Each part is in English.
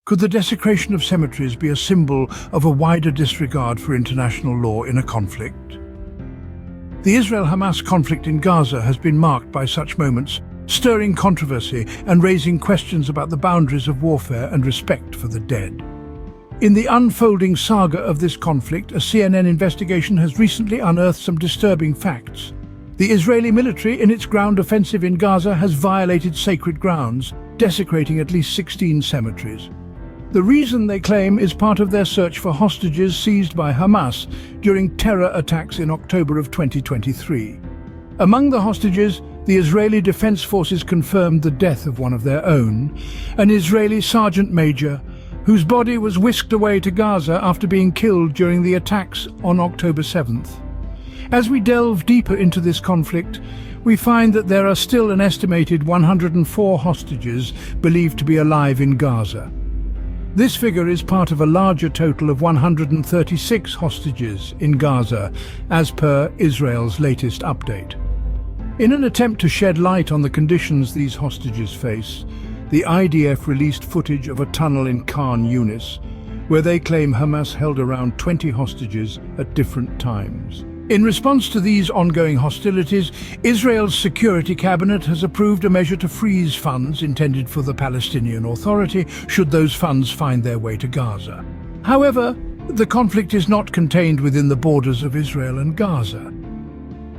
Could the desecration of cemeteries be a symbol of a wider disregard for international law in a conflict? The Israel-Hamas conflict in Gaza has been marked by such moments, stirring controversy and raising questions about the boundaries of warfare and respect for the dead. In the unfolding saga of this conflict, a CNN investigation has recently unearthed some disturbing facts. The Israeli military, in its ground offensive in Gaza, has violated sacred grounds, desecrating at least 16 cemeteries. The reason, they claim, is part of their search for hostages seized by Hamas during terror attacks in October of 2023. Among the hostages, the Israeli Defense Forces confirmed the death of one of their own, an Israeli sergeant major, whose body was whisked away to Gaza after being killed during the attacks on October 7th. As we delve deeper into this conflict, we find that there are still an estimated 104 hostages believed to be alive in Gaza. This figure is part of a larger total of 136 hostages in Gaza, as per Israel's latest update. In an attempt to shed light on the conditions these hostages face, the IDF released footage of a tunnel in Khan Yunis, where they claim Hamas held around 20 hostages at different times. In response to these ongoing hostilities, Israel's Security Cabinet has approved a measure to freeze funds intended for the Palestinian Authority should those funds find their way to Gaza. However, the conflict is not contained within the borders of Israel and Gaza.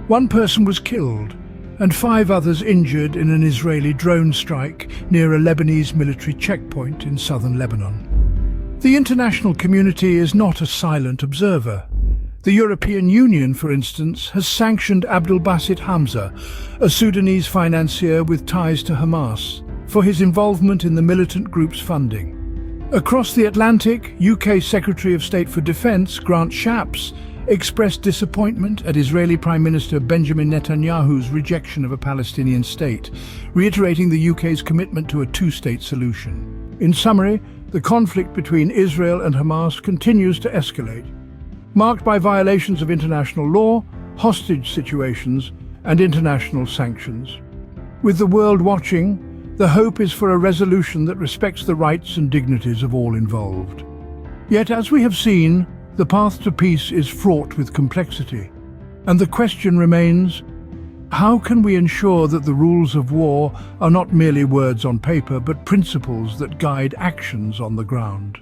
One person was killed and 5 others injured in an Israeli drone strike near a Lebanese military checkpoint in southern Lebanon. The international community is not a silent observer. The European Union, for instance, has sanctioned Abdul Basit Hamza, a Sudanese financier with ties to Hamas, for his involvement in the militant group's funding. Across the Atlantic, UK Secretary of State for Defence Grant Shapps expressed disappointment at Israeli Prime Minister Benjamin Netanyahu's rejection of a Palestinian state, reiterating the UK's commitment to a two-state solution. In summary, the conflict between Israel and Hamas continues to escalate, marked by violations of international law, hostage situations, and international sanctions. With the world watching, the hope is for a resolution that respects the rights and dignities of all involved. Yet, as we have seen, the path to peace is fraught with complexity, and the question remains, how can we ensure that the rules of war are not merely words on paper, but principles that guide actions on the ground?